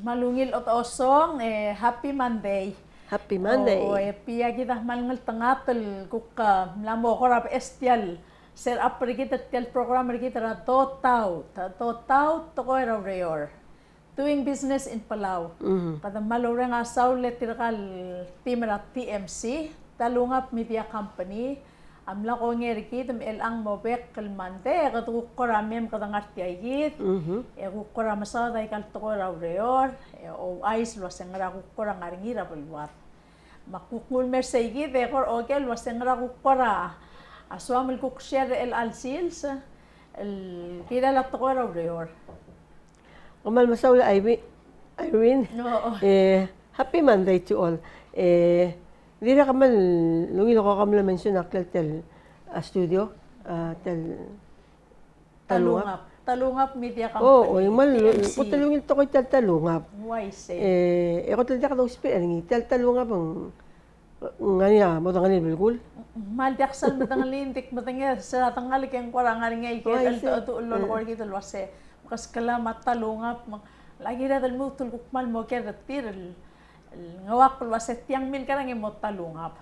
Malungil at osong, happy Monday. Happy Monday. Oo, piya kita malngal tangatal kuka lamo ko rap estial. Ser apri kita tel program kita ra totaw to ko ra reor. Doing business in Palau. Kada malore nga saule tirakal timra TMC, talungap media company. Amla ko ngeriki tum elang mobek kalmante katu koramem kada ngarti ayit ku korama sa dai kal to ra reor o ais lo sengra ku korang aringira bulwat makukul mersegi de kor okel lo sengra ku kora aswamil ku share el alsils el kila la to ra reor Kamal masaula Irene. no Happy Monday to all. Dira kamal lungilo ko kamla mention akal tel studio tel talungap media company Oh, yung mal TMC. ko talungin to ko tel talungap. Why say Ko tel ka daw speak ni tel talungap ang ngania mo tangalin bilkul. Maldiaksal matangalintik matangya sa tangali keng kurang nga ngay kaya to ulol ko kita lwase makas kala matalungap lagi na dal mo tulkuk mal mo kaya tir ngawak lwase tiang mil karang mo talungap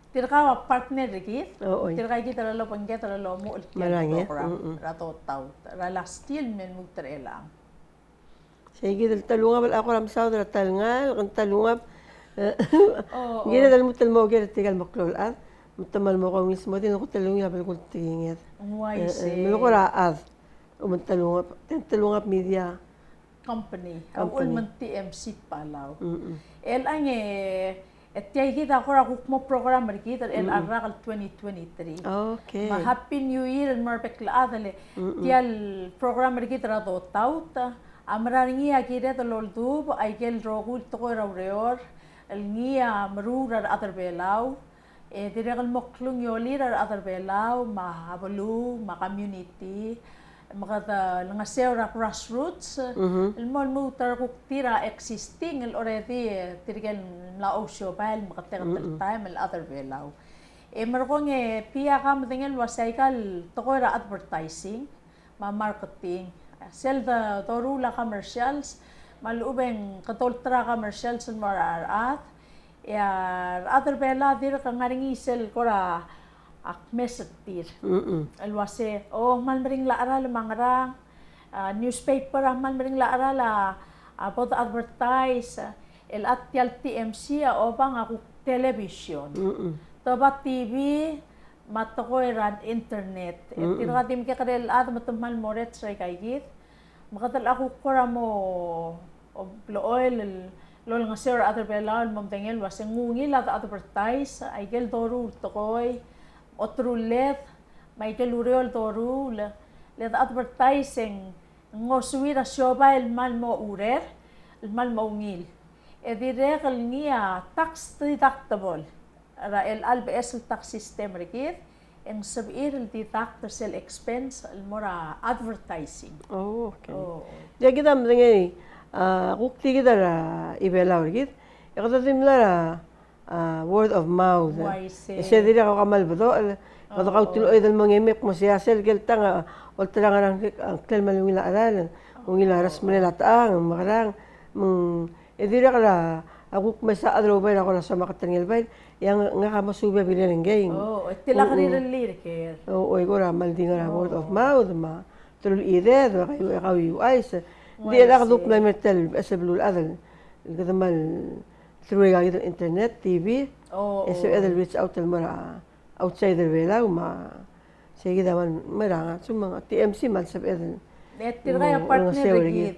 tir ka partner rikit tir ka kita lalo pangget lalo mo Marangi. rato tau rala still men mo trelang Sige tel talungap ako ram sa dra talngal kan talungap Gina dal mo tel mo kaya tigal maklol at mutamal mo ko mismo din ko talungap bilkul tingit. why say Mo ko raad. Talungap media. company. Ang ulman TMC Palau. Ang etiyay kita ko ra mo program kita el Arakal 2023. Okay. Happy New Year and marpekla adale. Tiyal program kita ra do tauta. Amraringi akire to loldub ay gel rogul to ko reor. El ngia marura atar belau. Direkal moklung yoli ra atar belau mahabulu ma community. Makata nga sera grassroots ilmol mo tar ko tira existing already tirigal la osyo bal makata time other belau markong pia kam tingel wasaykal tokora advertising ma marketing sell the torula commercials malubeng katoltra commercials mararat ya other bela dir kangaringi sell kora messetir. Alwase malmering la aral mangrang newspaper malmering la aral about advertise el atyal TMC bang ako television. Toba TV matokoy ran internet. Tiratim ka kadel at matumal moret sa kaygit. Makatal ako kora mo oil lol nga sir other belal mamtengel wase ngungil at advertise ay gel doru tokoy otrulet may keluriol torul let advertising ngosuira shoba el mal mo urer el mal mo ungil direct niya tax deductible ra el albs tax system rekit en sabir el deduct sel expense el mora advertising Okay. Dia kita mendengani kukti kita ra ibelaw rekit. Ikata timla word of mouth. Kasi dili ako kamal beto. Kada kau tuloy dal mangemek mo siya sel gel tanga ultra nga ang kel malung ila aral. Ung ila ras malataang makarang dili kala ako masa adro bay ako sa makatangel bay yang nga ka masuba bilang gayeng. Tila ka rin lirker. Ko ra mal di nga word of mouth ma tulul ide do kayo ayos. Di la kaduk na metal asablul adal. Kada mal through the internet, TV, so other reach out til mara outside the vela sige daman maranga so mga TMC man sab edel. Tira partner regit.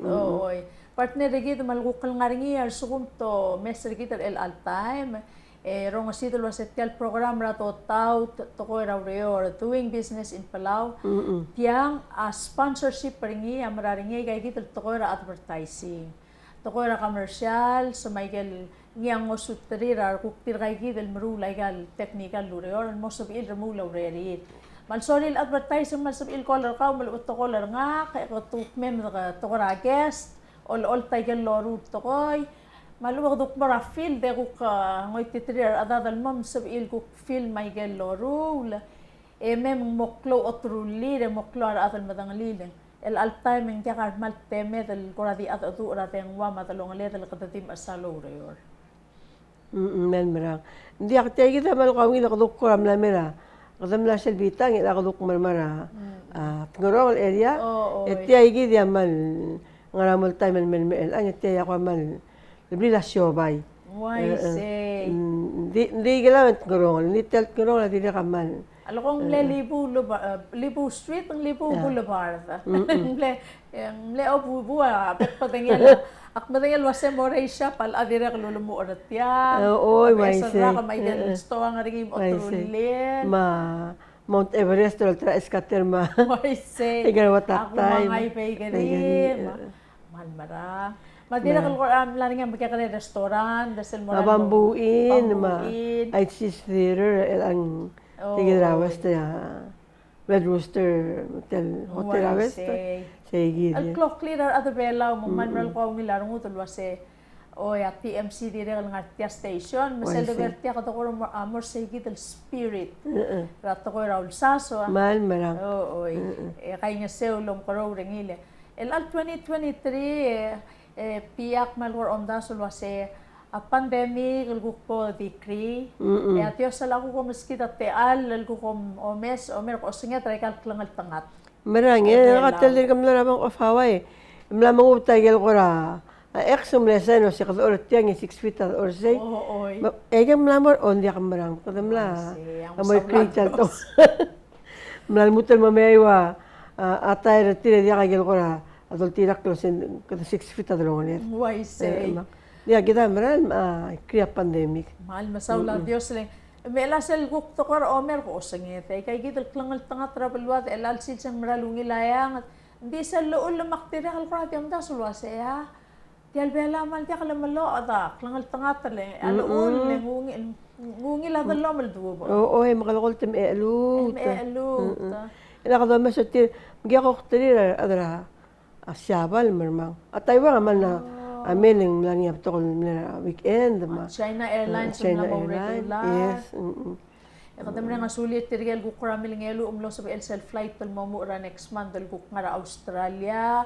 Partner regit malgukal ngaringi ar sukumto messer git el all time. Rong asitol wasetel program ra to taut to ko ra reor doing business in Palau. Tiang sponsorship pringi amraringi kay git to ko ra advertising. To ko ra commercial sa Michael ngiang osutrir kuktir kay gidel marulay gal technical lureor mo sabil remula urerit malsoril advertising malsabil color ka mal to color nga kay ko tuk mem ka to ra guest all tiger loru to koy maluwag duk mara feel de ko ka ngoy titrir adadal mom sabil ko feel may gel loru mem moklo otruli de moklo ar atal madangalile el altiming kaya mal teme del kuradi at atu rateng wa matalong le del katatim asalo reor. Men merang. Hindi ako tayo kita mal kawing nakaduk ko ramla mera. Kadam la sel bitang nakaduk marmara. Ngorol area. Eti ay gid yamal ngaramol time men ang eti ako mal. Libli la siobay. Why say? Hindi gila ngorol. Ni tel ngorol di kamal. Alokong le Libu Street ang Libu Boulevard. Le obu bua patengel akmatengel wase moray siya pal adire kalulumo orat ya. Oy may say. Sa ka may den sto ang ringim otrulin. Mount Everest ultra escatter ma. May say. Igar watak time. Ako mangay pay gani. Malmara. Madira kal lani nga magkakare restaurant desel mo. Bambuin ma. ITC Theater ang tigirawas na Red Rooster Hotel Awas. Sige. Al clock clearer at bela mo man ko ang ilarong utol wase o ya TMC dire kal ngartia station masel de vertia ka to ko amor sige del spirit. Rato ko raul saso. Mal marang. Oy. Kay nga seulom ko raw ringile. El al 2023 piak malwar onda sul wase a pandemic el po decree at yo sala ko miskita te al ko omes omer ko singa tray kal klangal tangat. Marang nakatelir kam na ramang of Hawaii. Mlamang utagel ko ra. Exum lesen o si kad or tiang 6 feet or say. Egam mlamor on dia kamarang. Kadam la. Amoy krital to. Mlalmutal mamaywa atay retire dia kagel ko ra. Adol tirak to sen kad 6 feet adrong net. Why say? Dia kita maran kriya pandemic. Mahal masawla Dios lang. Mela sel guk to kor omer ko sangete kay gidel klangal tanga travel wat elal sil sang maralungi layang hindi sa lool maktira kal krati am da sulwa se ya tial bela mal ti kala malo ada klangal tanga tale alul le ngungi la dalo mal dubo oy makalakol tem elut ila kada masatir giya ko ktiri adra asyabal marmang ataywa man na Ameling lang yung tokol na weekend. China Airlines yung mga regular. Yes. Kata mo nga sulit, tirigel ko karami lang yung umlo sa el flight tal mo mura next month. Dal ko nga Australia,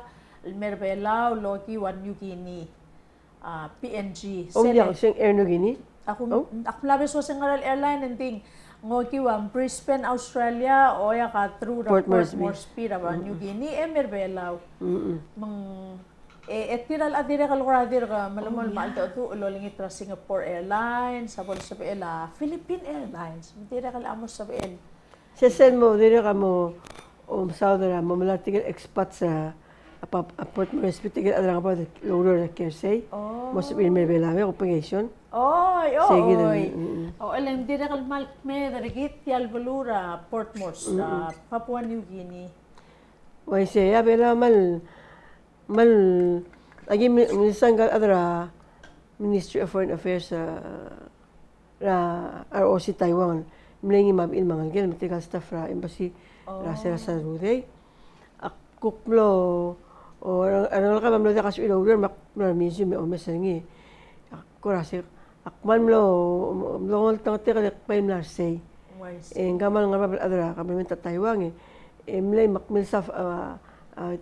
Merbela, Loki, New Guinea, PNG. Yang siyang Air New Guinea? Ako labis ko sa ngaral airline and ting. Ngoki Brisbane, Australia, o ya ka through Port Moresby, New Guinea, Merbela. Tiral adire kaluradir ka malamol maalto to uloling itra Singapore Airlines sabol sa Philippine Airlines tira kal amos sa BL sesen mo dire ka mo saudara mo malatigil expat sa Port Moresby tigil adrang pa lower Kersey mo sa Merbela may operation oy alam dire kal malme darigit yal Valura Port Moresby Papua New Guinea why say abela mal lagi minsan adra Ministry of Foreign Affairs ROC Taiwan mlingi mabil mangal gel medical staff ra embassy ra sa Ruday akuklo or ano ka mamlo ka sa ilawder mak museum o mesengi akurasi akman mlo mlongol tangte ka pay mlarsay gamal nga babal adra kabimenta Taiwan mlay makmil sa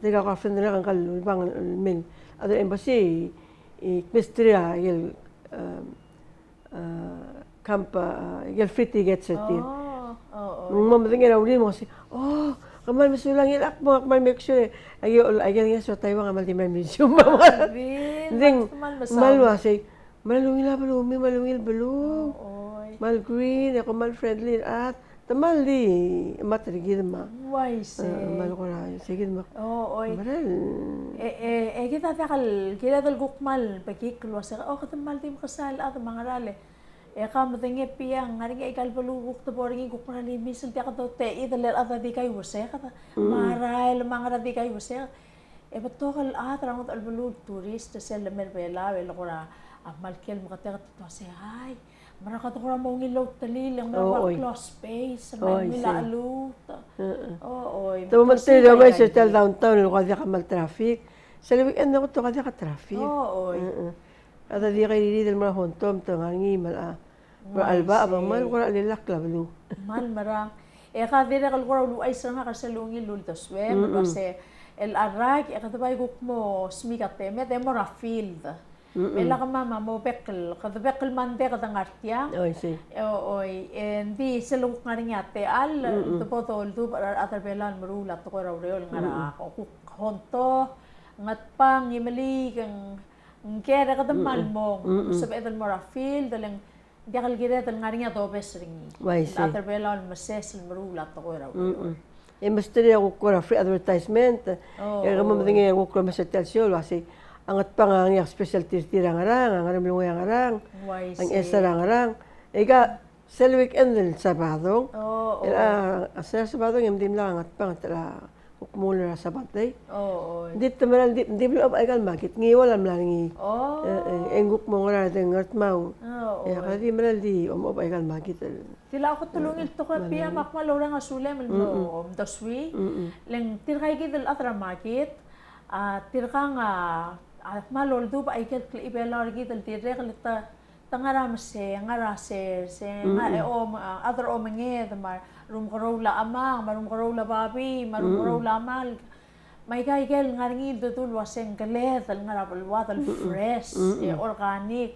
tiga ka friend na kan kalubang men other embassy Mistria yel camp yel free tickets sa tin nung mamatingin uli mo si kamal masulang yel akmo akmal make sure ayol nga sa Taiwan kamal di museum ding malwa say malungil balumi malungil balum mal green ako mal friendly at tamal di matrigid ma why say mal ko ra sige ma oy maral kita dal gukmal pakik lo sa katamal di makasal at mga rale kam tingi piyang ngari ikal baluguk to boring gukmal ni misal ti kato te idal at di kay wase kata maral mga di kay wase batokal rangot al balug tourist sa Merbela wel ko ra malkel makata to say ay Marakat ko mo ngilaw talilang na close space sa Manila alut. Tumatil daw may sa downtown kasi ka mal traffic. Sa weekend ako to kasi ka traffic. Ada di kay dili mga hontom to ngi mal alba abang mal ko lilak lablu. Mal marang. Ka dire kal ko lu ay sa nga kasalungi lultas we kasi el arag kadabay guk mo smikate met emora field. Mela ka mama mo bekkel kadabekkel mande kadangartia. Oy, si. Oy, di seluk ngarinyate al tupotol tu atar belan merula to ko reol ngara honto ngat pang imali kang kera kadamal mo sabi edal mora field dalang diakal gira dal ngarinya to besring. Atar belan mases merula to ko reol. Mestri ako ko free advertisement. Yung mga ako ko masetasyon kasi angat pa nga ang specialties tirang-arang, ang aramlong yang arang, ang esarang-arang. Ika, sa weekend din, Sabado. Sa Sabado, yung dim lang angat pa nga tala ukmula na Sabatay. Hindi tamaran, hindi mo ay kalmakit. Ngiwala mo lang ngi. Enguk mo nga natin ngat mau. Kaya di maral di ay kalmakit. Tila ako tulungin to ka piya makmalora nga sulem mo daswi. Leng tirkay gidal atra makit. Tirka nga malol du ba ay kel ibelar gidal tirek lita tangaram se ngarase se nga other o manged mar rum karola amang marum karola babi marum karola mal may kay kel ngaringil tutul waseng galet al ngarapal watal fresh organic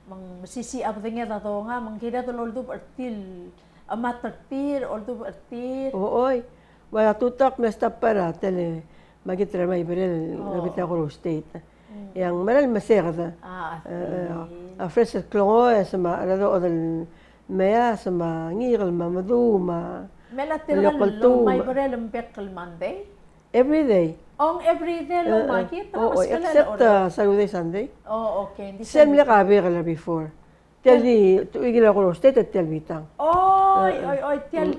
mang sisi abdenge da to nga mang kida tulol du artil amatartir ol du artir oy wala tutak mesta para tele magitra may berel nabita ko state yang maral maserda fresh klongo sama alado odal maya sama ngirel mamadu ma mela tirgal may berel mbekkel monday every day every day lo makita except Saturday Sunday okay hindi sem le kabe kala before tel di tuigil ko state tel bitang tel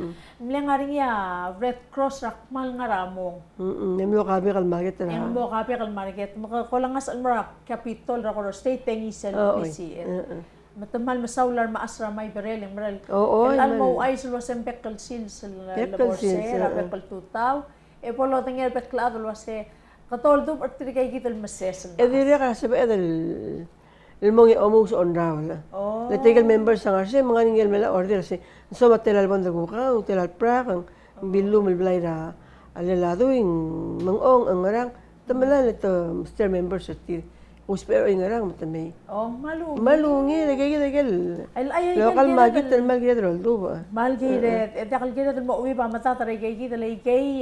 mlengaring ya Red Cross rakmal ngaramong nemlo kabe kal market na nemlo kabe kal market makakulangas al mara capitol ra ko state tengisel PCN matamal masawlar maasra may berel maral al mo ay sulwa sempekal sils laborsera pekal tutaw polo tengel pekla adol wase katol dub artiri kay gital mases dire ka sabi adal ilmong almost on round. Legal members ang arse mga ningel mela order si so matelal banda ko ka hotel pra kang bilu milblay ra alalado ing mangong ang ngarang tamalan ito Mr. members at uspero ing ngarang matamay. Malungi legal local market tal malgid rol do ba malgid dakal gid mo uwi ba matataray kay gid lay kay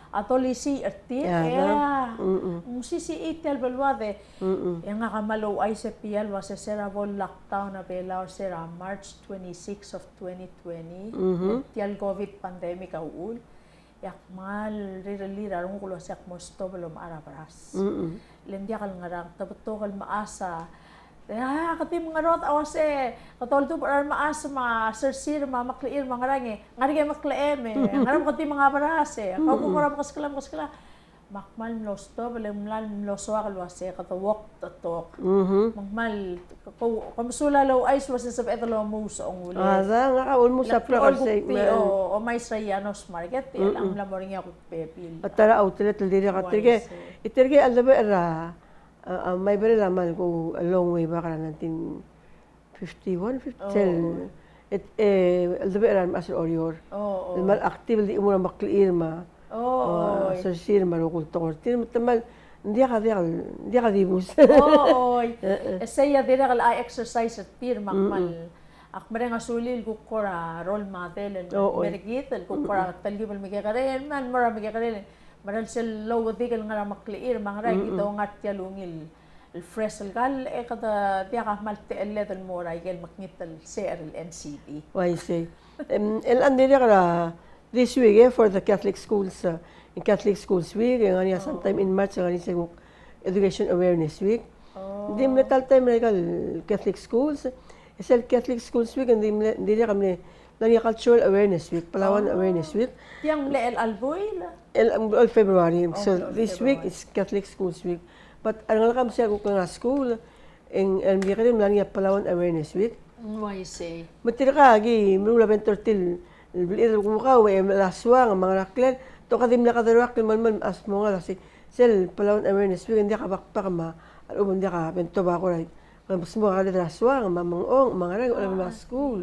atolisi arti musisi itel balwade yang akamalo ay sa pial was sera bol lockdown na bela or sera March 26 of 2020 tial COVID pandemic aul yak mal rirali rarong kulo sak mosto belum arabras lendia kal ngarang tabutokal maasa kati mga rot awase katol tu par maas ma sersir ma makleir mga rangi ngari maklaem ngaram kati mga barase ako ko kaskala makmal losto belum loswa kalwase katawok tatok makmal kamsula law ice was sa etalo mo sa onguli nga ka mo sa prakase o may sayanos market ang lamoring ako pepil atara outlet diri ka iterge alba era may beri laman ko a long way back na 1951, 50. Aldabe eran asal orior. Mal aktif di umur maklir ma. Sir marukul tokor. Tamal dia ka dibus. Saya dira kal exercise at tir makmal. Akmare nga sulil ko kora role model mergitel ko kora talgibal migakaren man mara migakaren maral sel low digal nga makliir mga ray ito nga tialungil el fresel gal kada dia ka malte el mora igel maknital CR NCD why say el andiri kara this week for the Catholic schools in Catholic schools week ngani sometime in March ngani sa education awareness week dim metal time legal Catholic schools isel Catholic schools week and dili kami Nani Cultural Awareness Week, Palawan Awareness Week. Yang El Alboy? El February. So this week is Catholic Schools Week. But ang lakam siya ko nga school, ang biyakarim lang niya Palawan Awareness Week. Why say? Matira ka, mula bentortil, bilir ko ka, way laswang, mga naklen, to kadim na kadarak, man as mo nga, kasi sel Palawan Awareness Week, hindi ka bakpak ma, alumon hindi ka, bento ba ko, right? Mas mo ka laswang, mamangong, mga rang, mga school.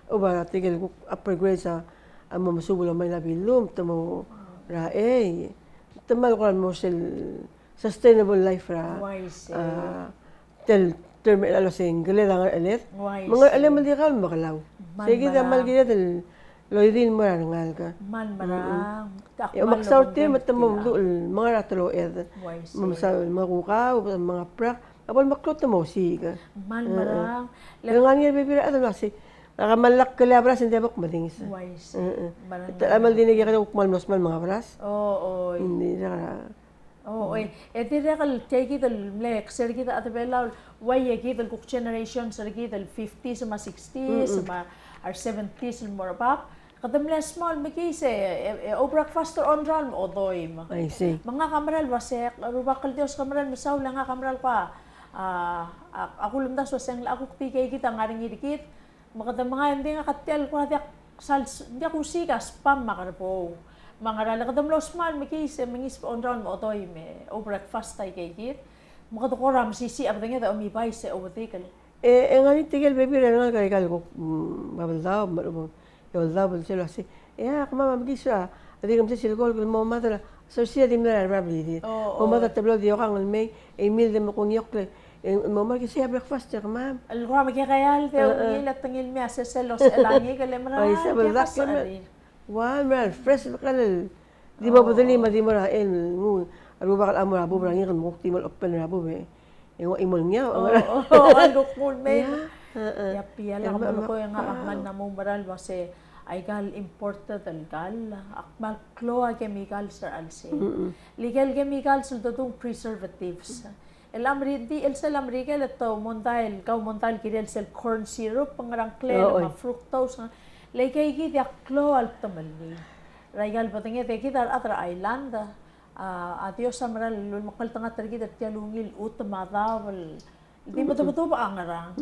O ba tigil upper grade sa mamasubol ang may nabilum tamo rae tamal ko mo sil sustainable life ra. Tel term alo sing gele lang alet. Mga alam mo di ka makalaw. Sige tamal gila tel loidin mo ra ngal ka. Man marang. Yung magsawte matamom dul mga ratlo mamsa mga kukaw mga prak apol maklot mo si ka. Man marang. Lang nga bibira ato kasi nakamalak kalabra hindi bak madingis. Amal din ka ukmal mosmal mga bras. Oo. Hindi na. Oo, dire kal take the lek sergi da atabela way ki the cook generation sergi the 50s ma 60s ma or 70s more pap kadam le small maki se o breakfast on ran o doim. I see. Mga kamral wasek ruba kal dios kamral masaw lang kamral pa ako lumdas waseng la ako tikay kita ngaring idikit makadam mga hindi nga katel ko hadak sal hindi ako sika spam makarpo. Mga rala kadam lo small mikis mingis on round mo otoy me o breakfast tay kay makatukoram sisi abdanya da umibay se overtaken ngani tigel baby renal kay kal ko babaldaw babaldaw sila si kama magisa adi kam sil gol mo madra so siya dimna rabli o mata tablo di okang may email dem ko nyokle mo marki siya breakfast ya kama alwa magkayal te ilat tangil mi aseselos elangi kalemra ay sa baldak Wah, mal fresh kalal. Di ba badali madi mo ra ngu aru bakal amor abu brangi kan mukti mal open abu be. Yung imol niya. Ano cool me. Ya pia lang mo ko yung akman na mo baral base ay gal imported al gal akmal cloa chemical sir alse. Legal chemicals sultong preservatives. El amridi el sel amriga leto montail kau montail kirel sel corn syrup pangarang clear ma fructose Lekay gidi aklo altamalni. Raigal patingnya teki dar atra island. Adios samral lul makal tengah tergi dar tialungil utamadaval. Di betul-betul ba angarang.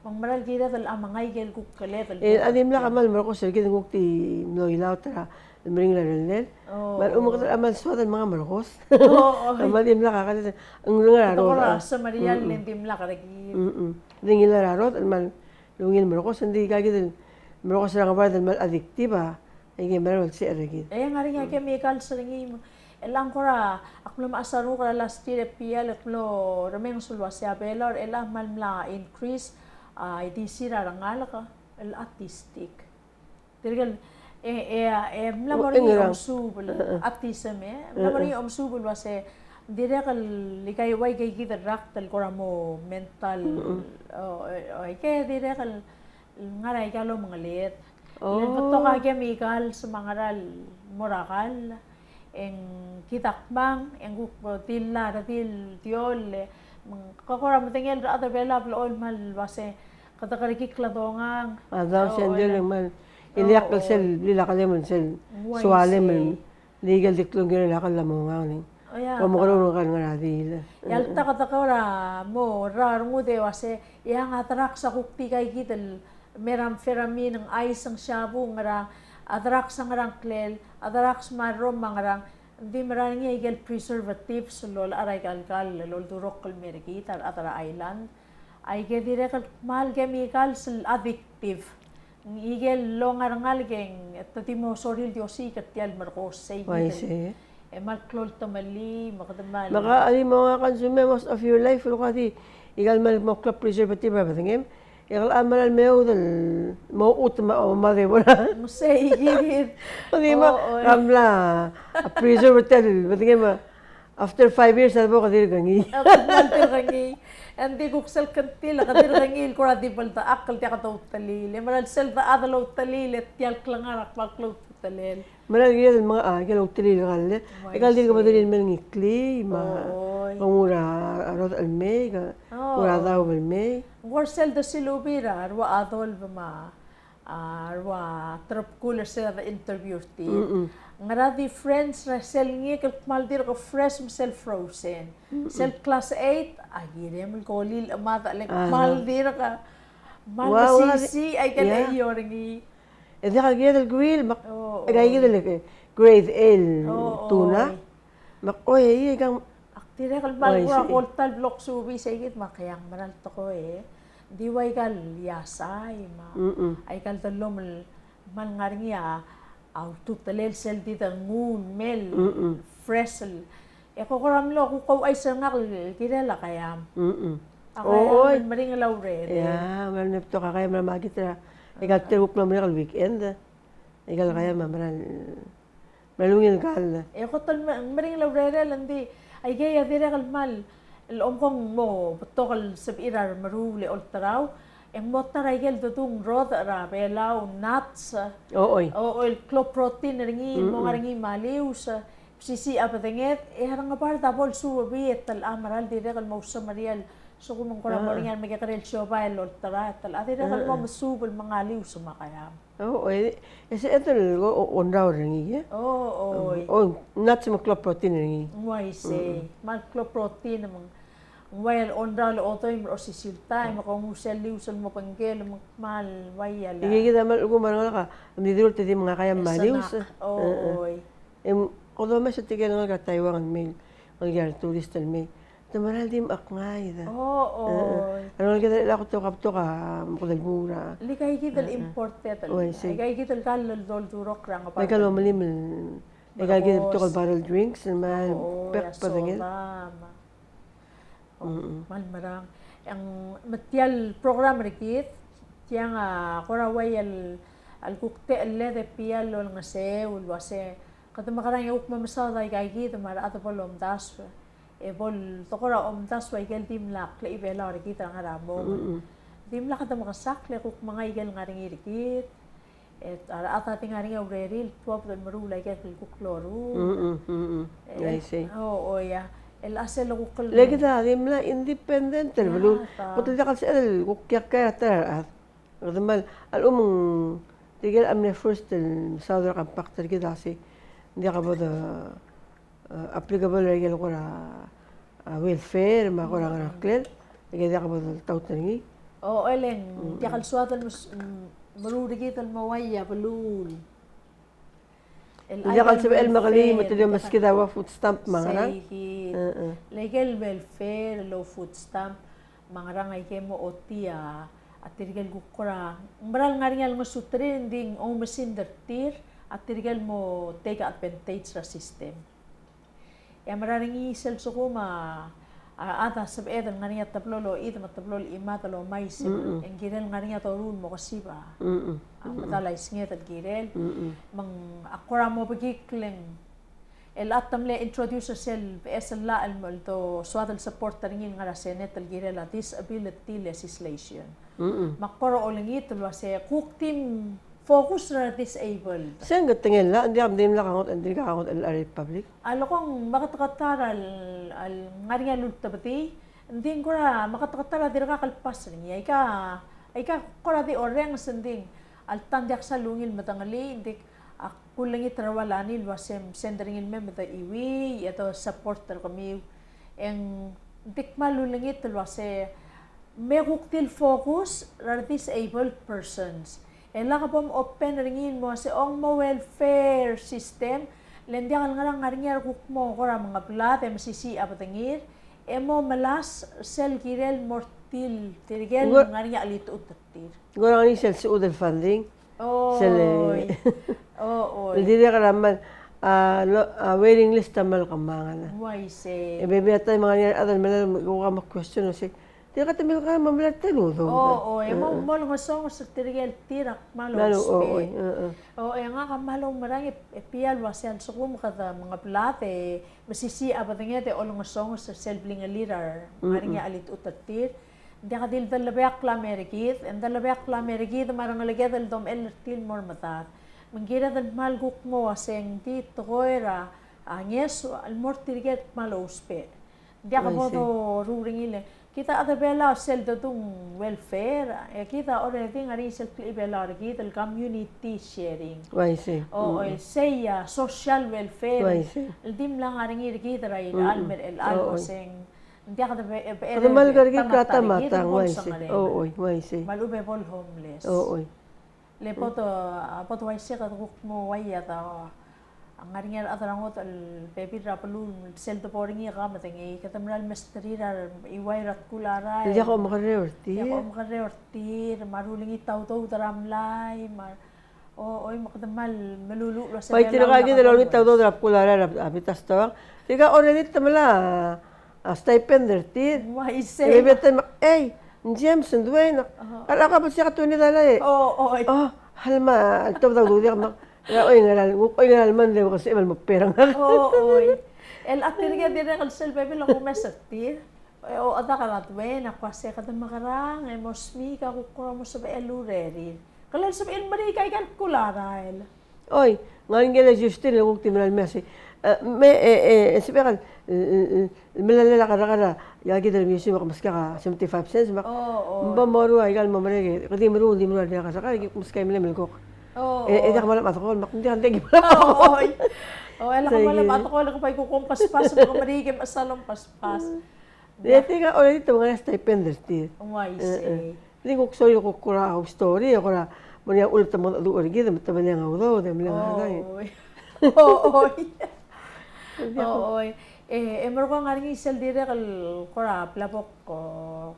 Mangmaral gida dal amangay gel kukale dal. Adim la kamal marko sergi ngukti noilaw tra mring la rel. Mal umak amal sodan mga markos. Amal dim la kakal ang lungar ro. Ora sa Marial dim la karagi. Dingil la ro mal lungil markos hindi kagid Mereka serang apa dan mal adiktiba, ini mereka masih ada gitu. Nga rin nga chemical seringi elang kora aklo maasaru kora last year pial aklo rameng sulwa siya belor elang malmla increase IDC rangal ka el artistic. Dirgal mlamari omsubul artisme mlamari omsubul wase direkal likay way kay kita raktal kora mo mental kaya direkal ngaray kalo mga liit. Ito ka chemical sa mga ral morakal. Ang kitakbang, ang tila, til, tiol. Kakora mo tingil ra ata bela plool mal base katakarikik ladongang. Daw siya din mal iliyak sel lila kalemon sel suwale man legal diklong gina lakal mo ngani. Pamukaro kan ngaradi. Yalta katakora mo rar mo de wase yang atrak sa kukti kay kitel meram ferami ng ice ang shabu ngarang adrak sa ngarang klel adrak sa marom ngarang di marang igel preservatives lol aray kalkal lol durok kal merikita atara island ay ge direk mal chemicals addictive igel longarangal geng tatimo soril diosi katyal marcos say mal klol tamali makadamal maka ali mga consume most of your life lo kati igal mal mo club preservative ba tingem Igal amaral meo dal mau utma o mare wala. Musay gid. Di ba kamla preservative batingem after 5 years abo kadir gangi. Kadir gangi. Andi kuksel kantil kadir gangi ko radi balta akal ti kataw talil. Maral sel ta adalo talil et tial klangarak maklo talil. Maral gid mga galaw talil galle. Igal di ko badilin men ngikli ma pangura arot almay ka ura daw almay. Warsel da silubira arwa adol ma arwa trop cooler sa interview ti. Ngaradi friends na sel ngi kal maldir ko fresh sel frozen. Sel class 8 agire mo kolil amata like maldir ka. Malsisi ay kan ayor ngi. Edi ka gid grill mak ay gid like grade L tuna. Mak oy kang Tira kalbal ko tal block subi sa igit makayang maral to ko di way kal yasay ma ay kal talom mal ngaringiya au tutalel sel di tangun mel fresel ko koram lo ko ay sangak kirela kayam ako maring laure ya mal nepto ka kaya mamagitra igal teruk na mal weekend igal kaya mamran malungin kal ko tol maring laure landi ay gaya dire kalmal الأمكم مو بتوغل سبيرة مرولي أولتراو موتر يجل تدوم رود رابيلا وناتس أو الكلوبروتين رنجين مو رنجين ماليوس بسيسي أبدنيت هرنا باردا بول سو بيت الأمرال دي رجل موسم ريال سو من كنا مريان مجرد شوبايل أولترا هذه رجل مو مسوب المعاليوس ما كيام ese itu onrau rengi ya nats mo protein rengi why say mal protein mo well onrau le otoy mo sisilta mo kung usel mo panggel mo mal wayala kita mal ugo marang ka hindi dulu tadi mga kaya malius kodo mas tigel nga Taiwan mail ang turist mail Tamaral dim akngay da. Ano kita la ko to kapto ka mo mura. Likay kita imported. Likay kita kalol dol durok rang pa. May kalom malim. Likay kita to barrel drinks and man pek pa dingil. Mal marang ang material program rikit tiyang koraway al kukte alle de pial lol ngase ulwase kada makarang yok mamasada ikay kita mara ato polom das. Bol tokora das way gel dimlak le ibela rikit ang haramo. Dimlak kada makasak le kuk mga igel ngaring irikit. Ata ting ngaring aureril tuwap dan marulay gel kukloro. I see. Ya. El asel kukl. Lagi da dimla independent bulu. Kuto jakal sel kukyak kaya tar. Kadmal al tigel amne first sadra compactor kita si. Hindi ka boda applicable regel ko welfare ma ko ra clear igeda ka bodol tawtani eleng yakal suatan maruri gital mawaya balul yakal sabi el magali matulyo mas kida wa food stamp mga legal welfare low food stamp mga rangay kemo otia at tirgal gukura maral ngaringal mo sutrin ding o masindertir at tirgal mo take advantage sa system. Mararingi sel sukuma ata sab edan ngania tablolo ida matablol imatalo mais en girel ngania torun mo kasiba matalay snget at girel mang akora mo pagikleng el atamle introduce sel esla al molto swadal support taringin ngara senet al girel disability legislation makoro olengit lo se cook team focus na disabled. Saan ka tingin la? Hindi ka kakot ang Republic? Alo kong makatakatar al ngaringa lultabati, hindi ko na makatakatar di nakakalpas niya. Ay ka kora di oreng sending al tandiak sa lungil matangali, hindi kulangit rawalanil wasem senderingin me mata iwi, ito supporter kami. Ang dik malulangit wase may huktil focus na disabled persons. Ela ka pom open ringin mo sa ong mo welfare system lendiang ngarang ngaringar kuk mo kora mga plat MCC apatangir emo malas sel kirel mortil tirgel ngaringa alit utatir gora ni sel su del funding sel hindi ka naman waiting list tamal kamangan why say bebe atay mga adan man ko ka question si Tidak kata mil ka mamalat talo do. Mo lo masong sa tirigel tirak malo spe. Nga ka malo marang pial wasel so kum kada mga plate masisi abatangete o lo masong sa selbling lirar maring alit utatir. Hindi ka dil dalabyak la merikit and dalabyak la merikit marang lagedal dom el til mor matat. Mangira dal malguk mo aseng ti toira anyes al mor tiriget malo spe. Hindi ka bodo ruringile. Kita ada bela sel tung welfare, kita already ngari sel bela kita community sharing. Why say? Say social welfare. Why say? Dim lang ngari kita rai almer el almoseng. Hindi ka Kada mal kargi kata matang why say? Why say? Malube bol homeless. Le poto why say kaduk mo waya ta. Ang ngaringan atarangot al baby rapalul sel to poringi ka matangi katamral masterira iwairat kulara hindi ako makareortir maruling itaw taramlay Oo, makadamal malululo sa Pai tinakagi na lang itaw do drap kulara rap abitas tawang. Tiga already tamala stipend derti. Wise. Ibebeta James and Dwayne. Ala ka ba siya katuni dala eh. Oo. Oh, halma itaw daw do diak mak. Oy ngaral man de kasi mal magperang. Oo. El atir nga dire kal sel bebe lang kumesati. O ada kalat we na kwase kada makarang ay mosmi ka kukura mo sa elureri. Kalal sa el mari kay kalkulara el. Oy, ngayon gila Justin lang timral mesi. Sebekan melala kara yagi dal misi mak maska ka 75 cents mak. Mba moru ay gal mamare kadi meru di meru dia ka saka maska mele kok. Eda kamala matakol mak hindi hande gimana. Oh, ela kamala matakol ko pay kukumpas-pas mga marigim asalong paspas. Dete ka already to mga stipend derti. Wise. Hindi ko sorry ko kura story ko na Maria ulit mo do origi da mata banya ngawdo da mila ngada. Oo. Emor ko nga rin isel dire kal kora plapok ko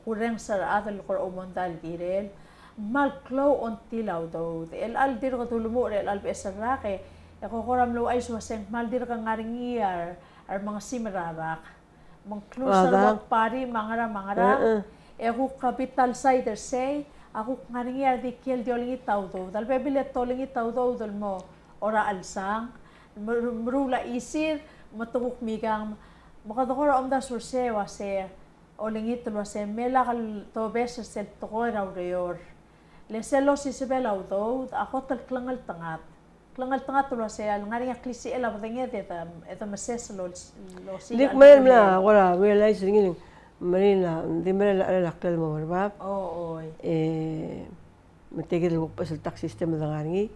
kurang sa atal kor umondal direl. Malklo on tilaw do. El al dir ko tulumo el al besarake. Ako koram lo ay suwaseng mal dir ka nga rin iyar ar mga simrarak. Mga closer magpari mangara. Ako capital cider say. Ako nga rin iyar di kiel di oling itaw do. Dal bebilet to oling itaw do dal mo. Ora alsang. Marula isir. Matungok migang. Makadokora om da surse wase. Oling ito wase. Mela kal to beses sel toko raw reyor. Leselo si Sibela do. Ako tal klangal tangat. Klangal tangat tulo siya, nga rin klisi ela patengnya ito mases lo siya. Dik mail na wala realize ngin marina di marina ala klal mo marbab. Oo. Matigil mo pa sa tax system na ngi.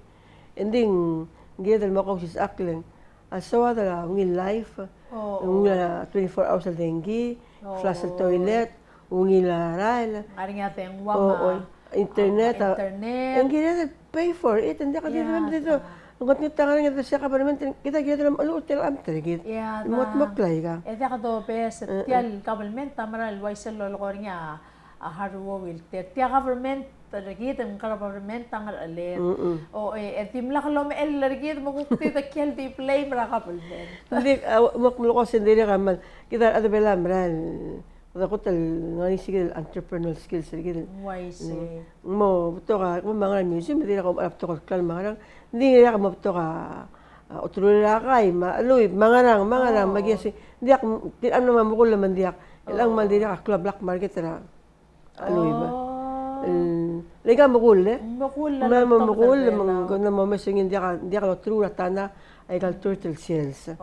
Ending gidal mo ko sis aklen. Asawa da ngin life. Ngila 24 hours al dengi, flush al toilet, ngila rail. Nga rin yung wama. Internet. Ang ginagawa pay for it, hindi ka din dito. Ngot ni tangan nga siya ka naman kita dalam alu hotel am tergit. Mot maklay ka. Eda ka do bes tial government tamaral waisel lo ko niya harwo wil tia government tergit ang government tangal alet. O timla ka lo el tergit mo kukti ta kiel di play mara government. Hindi makmulo ko sendiri ka man kita ada bela maral. Ako tal ngani sige entrepreneurial skills sige. Wise. Mo to ka kung mga museum hindi ako apto ka klan mga hindi ka mapto ka utrula kay maaluy mga nang magyasi hindi ako ano mamukul naman diak ilang man di ka club black market ra aluy ba lega mukul mukul mga mo mesingin di ka utrula tana ay kal turtle shells.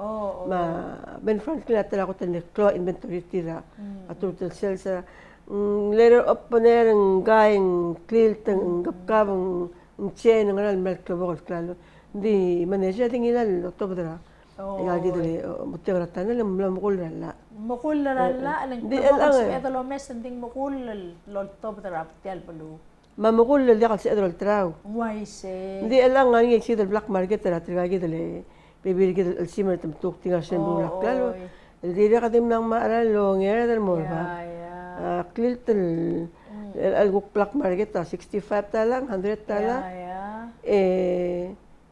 Ben Franklin atala ko tan claw inventory tira at turtle shells. Later up pa na ng gayeng quilt ang gapkabang chain ng aral milk club klalo. Hindi manager tingilal otog dra. Igagi dali mutya ratan na mukul rala. Mukul rala alang club sa edalo mes anding mukul loltob dra tial balu. Mamukul di ka sa edalo traw. Wise. Hindi alang nga ngi si black market ra tigagi dali. Bibili kita alsimer tamtuk tinga sen bulak klalo. Hindi ka dim nang maaral lo ngera dal mo ba. Clinton alguk black market 65 talang 100 talang.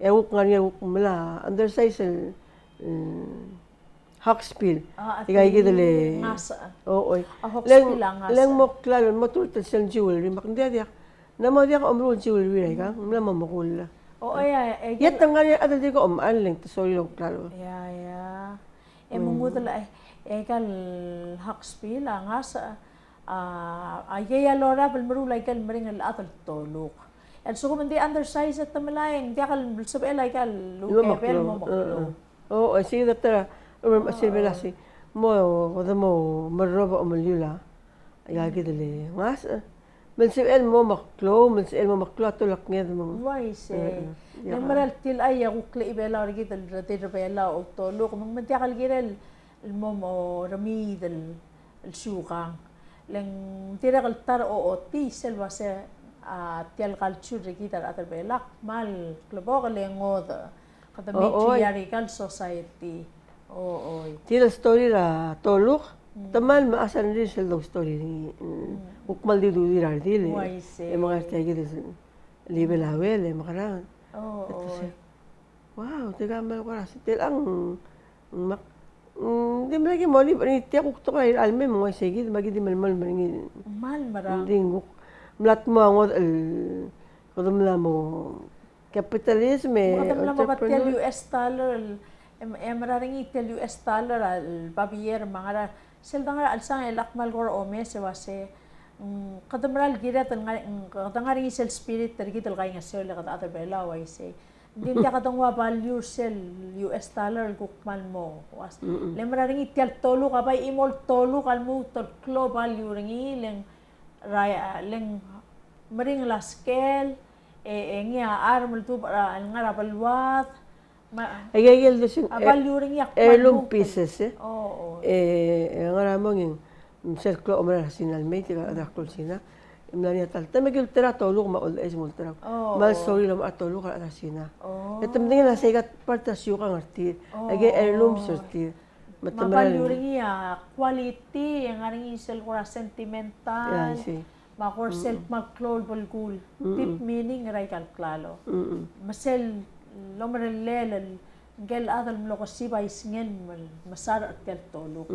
Ewuk nga niya mala undersize Hawkspill. Tigay kita le. Oo. Lang mo klalo mo turtle shell jewelry makndi dia. Namo dia ka umrul jewelry ay ka. Mala mamakul. Oo, Yat ang nga ada di ko umaling to sorry lang klaro. Mumudala kal Hawkspill nga sa ayaya lora bal marulay kal maringal atal tolok. And so kung hindi undersize at tamalayang di kal sabay kal lukebel mo maklo. Oo, sige datra silbela si mo wala mo maroba umalyula. Ayagi dali. Ngas Malsibel mo maklo, tulak niya mo. Wise. Nang maral til ay ako kleibela orgi dal bela o tolo kung magmantiakal giral mo rami dal sukang. Lang tira kal tar o ti selva se tial culture rigi dal atal bela mal klabo kalengod kada matriarchal society. Tira story ra tolok. Taman maasan rin sa love story ni ukmal di dudirar dili. Mga tagi di libe lawel makarang. Oo. Wow, tigamal ko ras. Til ang mak di mo lagi mo ni tiyak ko to kay alme mo sige magi di malmal maringi. Mal marang. Hindi nguk mlat mo ang kodum la mo capitalism Makadam lang mabatil entrepreneur. US dollar. Mararing itil US dollar al babiyer mga sel dangar alsang elakmal gor ome se wase kadamral gira tan kadang ring sel spirit tergi tel kay nga sel kada ata bela wai se din dia kadang wa value sel US dollar gukman mo was lemraring itil tolu kabay imol tolu kalmu tol klo value ring ileng raya leng maring la scale ngia armul tu ngara balwat Agagil do sing abaluring yak heirloom pieces Oo. Ang aramong yung circle o mara sinal may tika adakol sina. Imlani atal. Tamagil tira tolong maul es mul tira. Mal sorry lam atolo ka sina. Ito mending na segat partasyo ka ngarti. Age heirloom sorti. Mabaluring ya quality yang aring isel kura sentimental. Makor self maklol bulgul. Deep meaning ray kalklalo. Masel lomarelel gel adal mlokasi ba isngen masar at kel tolok.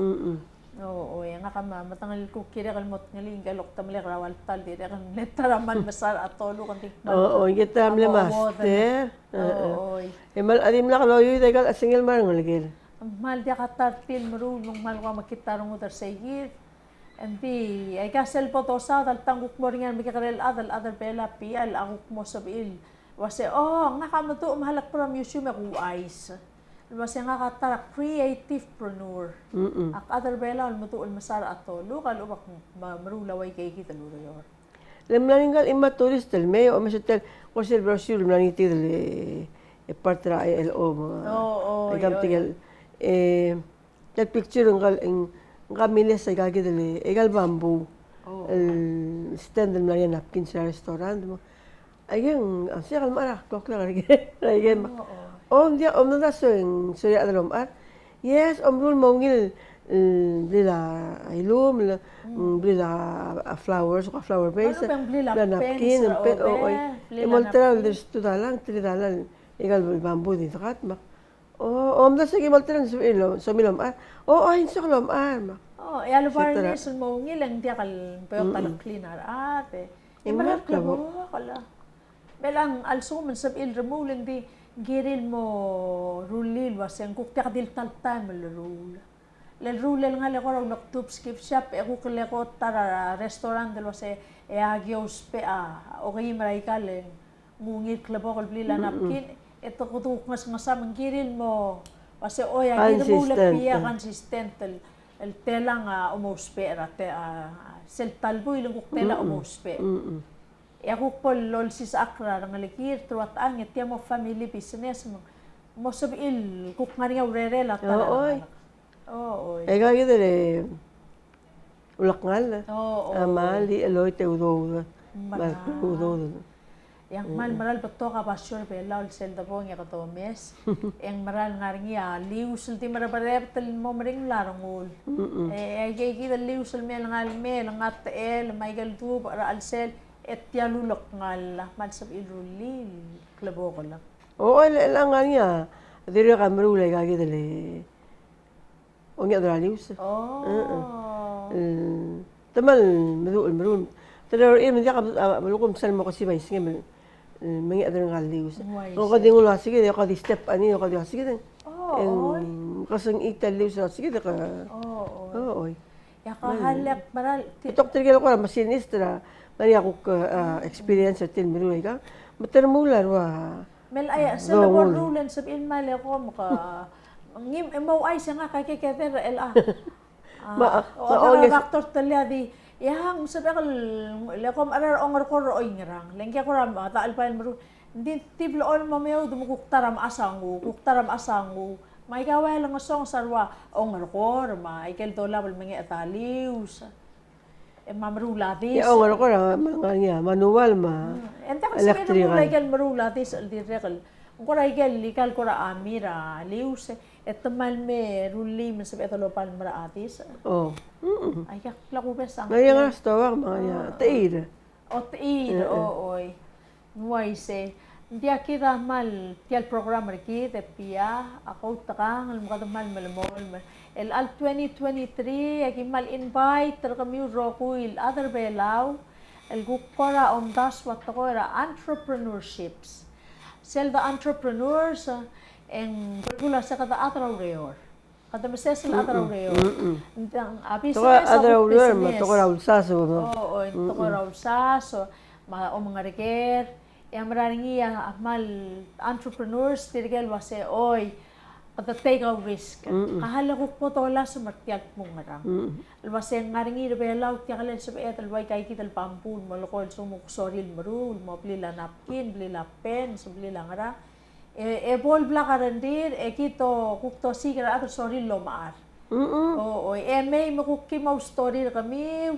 Oo, yang akama matangal ko kira kalmot ngali galok tamle rawal tal di kan letaraman masar at tolok antik. Oo, kita amle master. Oo. Emal adim la kaloy degal asingel marang legel. Mal dia katartil meru nung mal ko makitarong utar sayid. Enti ay kasel potosa dal tangguk mo ringan mikarel adal bela pial akuk mo sabil. Wase nga kamo to mahalak para museum ako ice. Wase nga katara creativepreneur. Ak other bela mo to masara ato lokal ubak marulaway kay kita luro. Lemlaningal imma tourist me o mesetel ko sel brochure lemlaniti e partra ILO mo. Oo. Igamtigal tel picture ngal ngamile sa gagidele egal bamboo. Stand lemlanin napkin sa restaurant mo. Ayun, siya kalmara, kokla lagi. Ayun. Dia na so yung surya adalom at. Yes, rul mongil blila ilum blila flowers o flower base. Blila napkin, pen o imoltera there's $2 igal bamboo dito kat mak. Na sige imoltera so milom at. Ayun sa kalom at mak. Alo barnes mongil ang dia kal peyot talak cleaner ate. Imalak klabo kala. Belang also man sab il remuling di giril mo rulil was yang kuk ta dil tal time le rule. Le rule nga le ko nok tup skip shop e kuk le ko tara restaurant del was e agios pe okay maray kalen ngungit klabo kol blila napkin eto ko tuk mas masam giril mo was oy agir mo le pia consistent el telang umospera te sel talbo ilang kuk tela umospe. Ako po lol si sa akra ng alikir truat ang iti mo family business mo sabil kuk nga nga urerela tala. Oo. Ega gidere ulakngal. Amal di eloy te udo. Yang maral beto ka pasyor bela ul sel dabo nga kato mes. Yang maral nga ringa lius ulti marabarep tel mo maring larangul. Ay gida lius ul mel ngat el may galdu para al sel et yalulok ngal man sab ilulil klabo ko lang. Lang nga niya. Diri ka marulay ka gidali. Nga dralius. Tamal marul. Tador il mendya ka malukom sal mo kasi bay sige mangi adar nga lius. Ko kadingulo sige ko di step ani ko di sige. Kasang italius sige ka. Ya kahalak maral. Itok tigil ko masinistra. Mari ako experience at tin miruay ka. Matermular wa. Mel ay sa labor rulen sab in mali ako maka ngim mo ay sa nga kay keter LA. Factor talya di yang sabi ko lekom arar ongor ko roy ngrang. Lengke ko ram taal pa maru. Hindi tiblo on mamayo dumuktaram asangu. May kaway lang song sarwa ongor ko ma ikel dola bal mangi atalius. Mamrulatis. Ngor ko mga manual electrical. Enta kasi marulatis direct. Kung raigel likal ko ra amira lius etmal me ruli men sab etalo pal mara atis. Ay kak plako pesa. Ngaya nga stawak mga teir. Teir oy. Nuay se Dia kita mal tial program riki te pia ako takang al mga mal malamol el al 2023 aki mal invite ter kami roku il other belaw el gukora das wat ko era entrepreneurships sel the entrepreneurs en gula sa kada atraw reor kada mesesel atraw reor ndang abi sa atraw reor matokora ulsaso oo tokora ulsaso mga reker yang maraming mal entrepreneurs tirgal wase oy at take a risk kahalakuk mo tola sa martiyak mong ngarang wase ngaringi rebelaw tiyakalen sa beet alway kay kital pampun malokol sumuk soril marul mo blila napkin blila pen so blila ngara bol blakarandir kito kukto sigra ato soril lomaar o may makukki mau story kami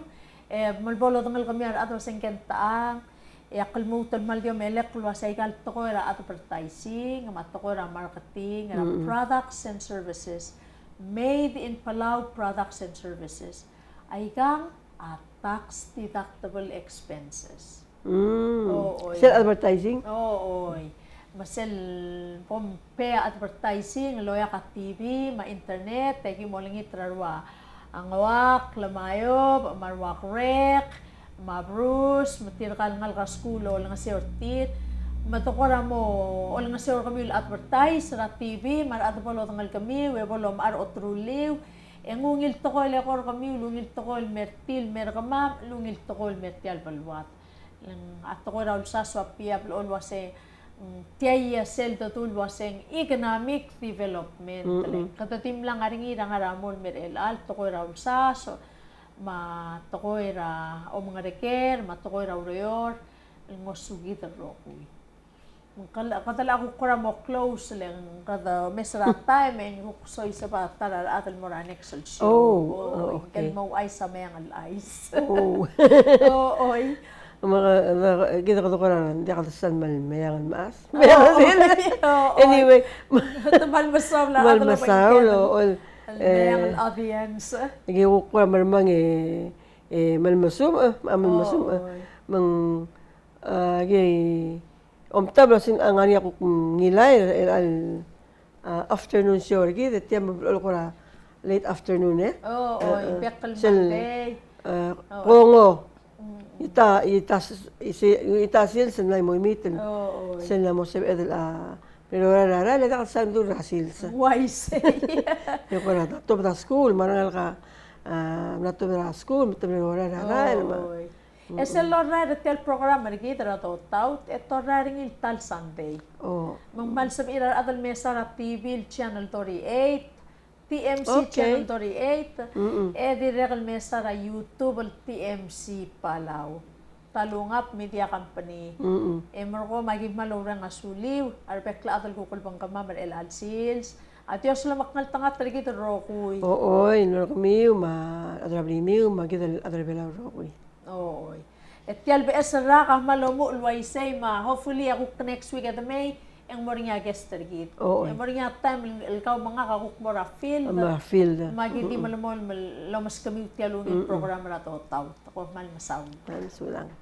malbolo tangal kami ato sengkentaang kalmutan mal yung melek wasay kal toko era advertising, matoko era marketing, era products and services made in Palau products and services. Ay kang tax deductible expenses. Sel advertising? Oo. Masel pompea advertising, loya ka TV, ma-internet, teki mo lang itrarwa. Ang wak, lamayob, marwak rek, Bruce, matirkal ngal ka skulo lang sa ortit, matokora mo o lang sa kami advertise sa TV, mar ato palo tangal kami, we palo mar otruliw, ngungil tokol akor kami, lungil tokol mertil merkama, lungil tokol mertial balwat. Lang ato ko raw sa swapia plo wase tiaya sel totul waseng economic development. Katatim lang aringi rangaramol merel alto ko raw sa so matokoira o mga reker, matokoira ureyor, ngosugi tarokoy. Kadala ako kora mo close lang kada mesra time en kusoy sa patara atal mo ra next show. Okay. Mo ay sa mayang ice. Oy. Mga kita ko kora hindi ka tasan mal mayang mas. Anyway, tamal masaw la atal masaw ang audience. Nagiguk ko marmang malmasum mang omtabla sin ang ani ako ngilay al afternoon show gid tiam ko ra late afternoon bekal Monday. Kongo itasil sa nay mo meeting sa mo sa edel pero rara le dapat sandu rasil sa wise yo ko na to da school marangal ka na to da school to rara ese lorra tel programa ri kita to taut eto raring il tal Sunday mang mal sa ira adal mesa ra TV channel 38 TMC channel 38 di regal mesa ra YouTube TMC Palau Talungap Media Company. Ko magig malurang asuliw, arpekla atal kukul pang kama el sales. At yung sila maknaltangat talaga ito rokoy. Nor kami adrabli miu magid adrabela rokoy. Et tial bees ra malomo ulwaysay hopefully ako next week at May ang moringa guest target. Ang moringa time ikaw mga kakukmora field. Magidi malamol lamas kami tialungin program ra to taw. Ako mal masaw. Sulang.